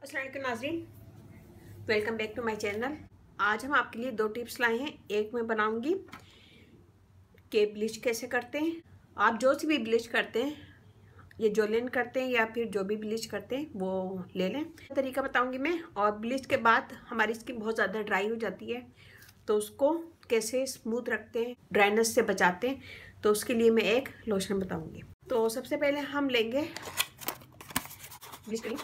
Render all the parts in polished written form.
अस्सलाम वालेकुम नाज़रीन, welcome back to my channel. आज हम आपके लिए दो टिप्स लाए हैं। एक मैं बनाऊंगी कि ब्लीच कैसे करते हैं। आप जो सी भी ब्लीच करते हैं, ये जोलिन करते हैं या फिर जो भी ब्लीच करते हैं वो ले लें। तरीका बताऊंगी मैं। और ब्लीच के बाद हमारी स्किन बहुत ज़्यादा ड्राई हो जाती है, तो उसको कैसे स्मूथ रखते हैं, ड्राइनेस से बचाते हैं, तो उसके लिए मैं एक लोशन बताऊँगी। तो सबसे पहले हम लेंगे ब्लीच क्रीम।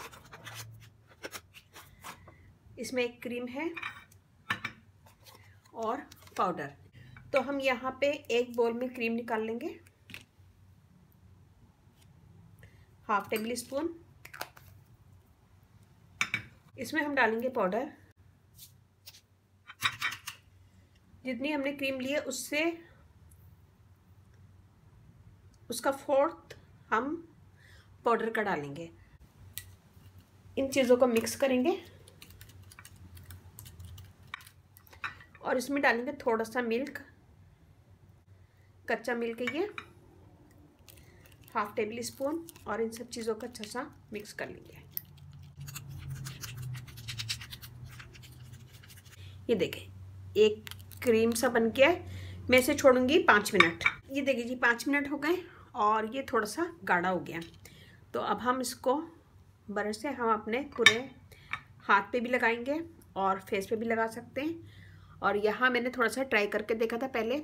इसमें एक क्रीम है और पाउडर। तो हम यहाँ पे एक बोल में क्रीम निकाल लेंगे, हाफ टेबल स्पून। इसमें हम डालेंगे पाउडर। जितनी हमने क्रीम ली है उससे उसका फोर्थ हम पाउडर का डालेंगे। इन चीज़ों को मिक्स करेंगे और इसमें डालेंगे थोड़ा सा मिल्क, कच्चा मिल्क है ये, हाफ टेबल स्पून। और इन सब चीज़ों को अच्छा सा मिक्स कर लेंगे। ये देखें, एक क्रीम सा बन के मैं इसे छोड़ूंगी 5 मिनट। ये देखिए जी, 5 मिनट हो गए और ये थोड़ा सा गाढ़ा हो गया। तो अब हम इसको ब्रश से हम अपने पूरे हाथ पे भी लगाएंगे और फेस पे भी लगा सकते हैं। और यहाँ मैंने थोड़ा सा ट्राई करके देखा था पहले,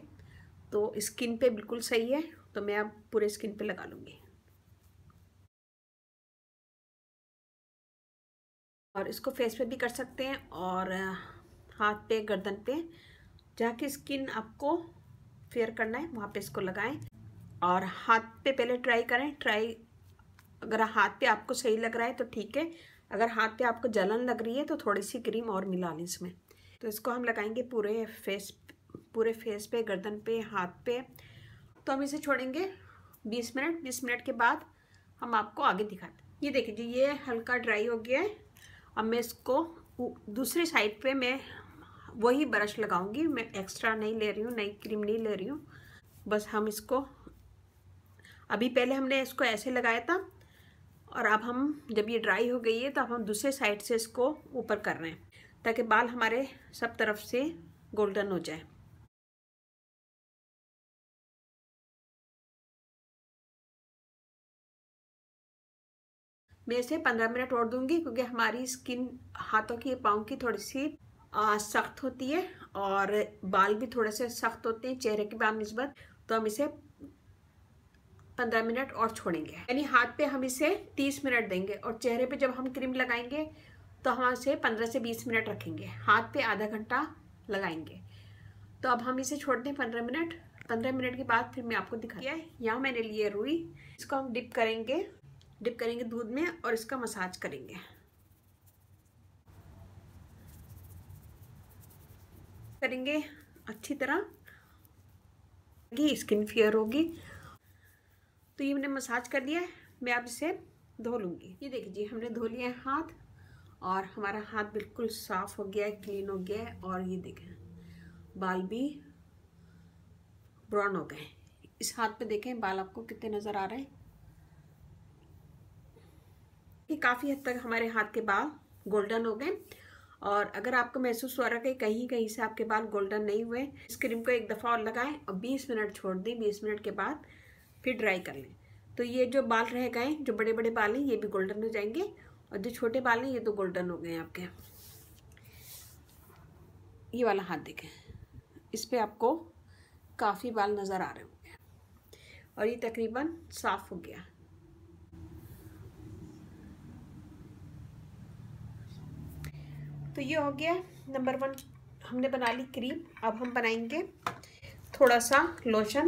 तो स्किन पे बिल्कुल सही है, तो मैं अब पूरे स्किन पे लगा लूँगी। और इसको फेस पे भी कर सकते हैं और हाथ पे, गर्दन पे, जहाँ की स्किन आपको फेयर करना है वहाँ पे इसको लगाएं। और हाथ पे पहले ट्राई करें। अगर हाथ पे आपको सही लग रहा है तो ठीक है, अगर हाथ पे आपको जलन लग रही है तो थोड़ी सी क्रीम और मिला लें इसमें। तो इसको हम लगाएंगे पूरे फेस पे, गर्दन पे, हाथ पे। तो हम इसे छोड़ेंगे 20 मिनट। 20 मिनट के बाद हम आपको आगे दिखाते हैं। ये देखिए जी, ये हल्का ड्राई हो गया है। अब मैं इसको दूसरी साइड पे मैं वही ब्रश लगाऊंगी। मैं एक्स्ट्रा नहीं ले रही हूँ, नई क्रीम नहीं ले रही हूँ। बस हम इसको, अभी पहले हमने इसको ऐसे लगाया था और अब हम, जब ये ड्राई हो गई है तो अब हम दूसरे साइड से इसको ऊपर कर रहे हैं, ताकि बाल हमारे सब तरफ से गोल्डन हो जाए। मैं इसे 15 मिनट और दूंगी, क्योंकि हमारी स्किन हाथों की, पाँव की थोड़ी सी सख्त होती है और बाल भी थोड़े से सख्त होते हैं चेहरे के बाल निस्बत। तो हम इसे 15 मिनट और छोड़ेंगे, यानी हाथ पे हम इसे 30 मिनट देंगे और चेहरे पे जब हम क्रीम लगाएंगे तो हम इसे 15 से 20 मिनट रखेंगे। हाथ पे आधा घंटा लगाएंगे। तो अब हम इसे छोड़ दें 15 मिनट। 15 मिनट के बाद फिर मैं आपको दिखाती है। यहाँ मैंने लिए रुई, इसको हम डिप करेंगे दूध में और इसका मसाज करेंगे अच्छी तरह की स्किन फेयर होगी। तो ये मैंने मसाज कर दिया है। मैं अब इसे धो लूँगी। ये देखिए जी, हमने धो लिया है हाथ और हमारा हाथ बिल्कुल साफ हो गया है, क्लीन हो गया है। और ये देखें, बाल भी ब्राउन हो गए। इस हाथ पे देखें बाल आपको कितने नज़र आ रहे हैं। ये काफ़ी हद तक हमारे हाथ के बाल गोल्डन हो गए। और अगर आपको महसूस हो रहा है कि कहीं कहीं से आपके बाल गोल्डन नहीं हुए, इस क्रीम को एक दफ़ा और लगाएं और 20 मिनट छोड़ दें। 20 मिनट के बाद फिर ड्राई कर लें। तो ये जो बाल रह गए, जो बड़े बड़े बाल हैं, ये भी गोल्डन हो जाएंगे और जो छोटे बाल हैं ये तो गोल्डन हो गए हैं आपके। ये वाला हाथ देखें, इस पर आपको काफ़ी बाल नज़र आ रहे होंगे और ये तकरीबन साफ हो गया। तो ये हो गया नंबर 1, हमने बना ली क्रीम। अब हम बनाएंगे थोड़ा सा लोशन,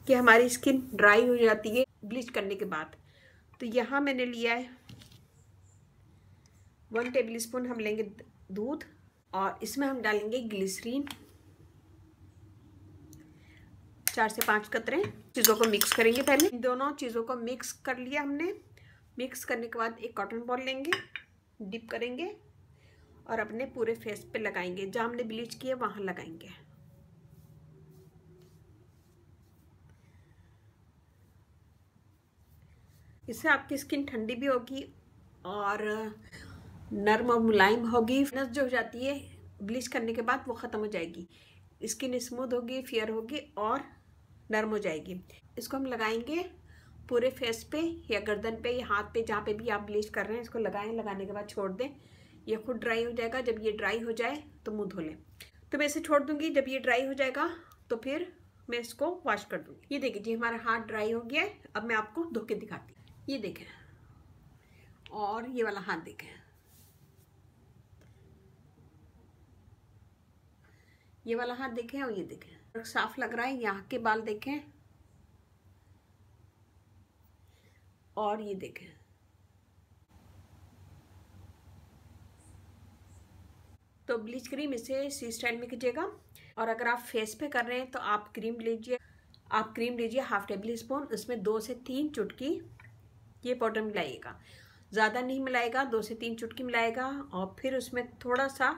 कि हमारी स्किन ड्राई हो जाती है ब्लीच करने के बाद। तो यहाँ मैंने लिया है 1 टेबल स्पून हम लेंगे दूध और इसमें हम डालेंगे ग्लिसरीन, 4 से 5 कतरे। चीज़ों को मिक्स करेंगे। पहले इन दोनों चीज़ों को मिक्स कर लिया हमने। मिक्स करने के बाद एक कॉटन बॉल लेंगे, डिप करेंगे और अपने पूरे फेस पे लगाएंगे। जहाँ हमने ब्लीच किया वहाँ लगाएंगे। इससे आपकी स्किन ठंडी भी होगी और नर्म और मुलायम होगी। नस जो हो जाती है ब्लीच करने के बाद वो ख़त्म हो जाएगी, स्किन स्मूथ होगी, फेयर होगी और नर्म हो जाएगी। इसको हम लगाएंगे पूरे फेस पे या गर्दन पे या हाथ पे, जहाँ पे भी आप ब्लीच कर रहे हैं इसको लगाएं। लगाने के बाद छोड़ दें, ये खुद ड्राई हो जाएगा। जब ये ड्राई हो जाए तो मुँह धो लें। तो मैं इसे छोड़ दूंगी, जब ये ड्राई हो जाएगा तो फिर मैं इसको वॉश कर दूंगी। ये देखिए जी हमारा हाथ ड्राई हो गया है। अब मैं आपको धो के दिखाती हूँ। ये देखें, और ये वाला हाथ देखें, ये वाला हाथ देखें और ये देखें, साफ लग रहा है। यहाँ के बाल देखें और ये देखें। तो ब्लीच क्रीम इसे सी स्टाइल में कीजिएगा। और अगर आप फेस पे कर रहे हैं तो आप क्रीम लीजिए, हाफ टेबल स्पून, उसमें 2 से 3 चुटकी ये पाउडर मिलाइएगा। ज़्यादा नहीं मिलाएगा, 2 से 3 चुटकी मिलाएगा। और फिर उसमें थोड़ा सा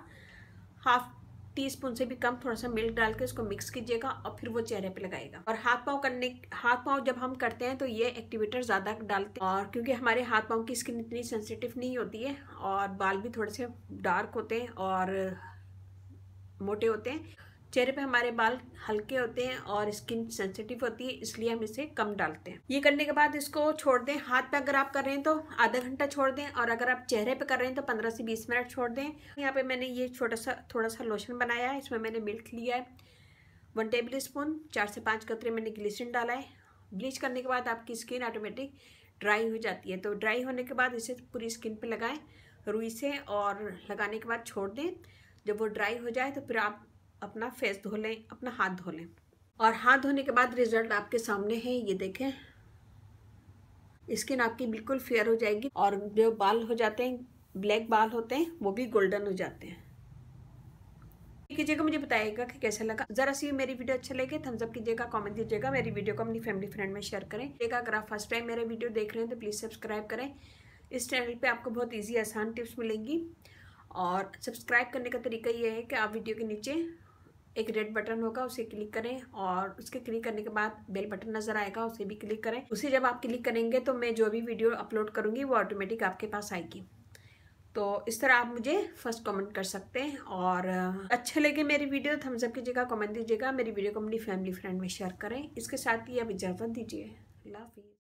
हाफ टी स्पून से भी कम थोड़ा सा मिल्क डाल के उसको मिक्स कीजिएगा और फिर वो चेहरे पे लगाइएगा। और हाथ पाँव जब हम करते हैं तो ये एक्टिवेटर ज़्यादा डालते हैं, और क्योंकि हमारे हाथ पाँव की स्किन इतनी सेंसिटिव नहीं होती है और बाल भी थोड़े से डार्क होते हैं और मोटे होते हैं। चेहरे पे हमारे बाल हल्के होते हैं और स्किन सेंसिटिव होती है, इसलिए हम इसे कम डालते हैं। ये करने के बाद इसको छोड़ दें। हाथ पे अगर आप कर रहे हैं तो आधा घंटा छोड़ दें, और अगर आप चेहरे पे कर रहे हैं तो 15 से 20 मिनट छोड़ दें। यहाँ पे मैंने ये थोड़ा सा लोशन बनाया है। इसमें मैंने मिल्क लिया है 1 टेबल स्पून, 4 से 5 कतरे मैंने ग्लिसरीन डाला है। ब्लीच करने के बाद आपकी स्किन ऑटोमेटिक ड्राई हो जाती है। तो ड्राई होने के बाद इसे पूरी स्किन पे लगाएं रुई से, और लगाने के बाद छोड़ दें। जब वो ड्राई हो जाए तो फिर आप अपना फेस धो लें, अपना हाथ धो लें। और हाथ धोने के बाद रिजल्ट आपके सामने है। ये देखें, स्किन आपकी बिल्कुल फेयर हो जाएगी और जो बाल हो जाते हैं, ब्लैक बाल होते हैं, वो भी गोल्डन हो जाते हैं। कीजिएगा, मुझे बताइएगा कि कैसा लगा। जरा सी मेरी वीडियो अच्छा लगे थम्स अप कीजिएगा, कमेंट दीजिएगा। मेरी वीडियो को अपनी फैमिली फ्रेंड में शेयर करें। अगर आप फर्स्ट टाइम मेरे वीडियो देख रहे हैं तो प्लीज़ सब्सक्राइब करें। इस चैनल पे आपको बहुत ईजी आसान टिप्स मिलेंगी। और सब्सक्राइब करने का तरीका ये है कि आप वीडियो के नीचे एक रेड बटन होगा, उसे क्लिक करें, और उसके क्लिक करने के बाद बेल बटन नजर आएगा, उसे भी क्लिक करें। उसे जब आप क्लिक करेंगे तो मैं जो भी वीडियो अपलोड करूंगी वो ऑटोमेटिक आपके पास आएगी। तो इस तरह आप मुझे फर्स्ट कमेंट कर सकते हैं। और अच्छे लगे मेरी वीडियो थम्स अप कीजिएगा, कमेंट दीजिएगा। मेरी वीडियो को अपनी फैमिली फ्रेंड में शेयर करें। इसके साथ ही आप इजाज़त दीजिए। अल्लाह हाफिज़।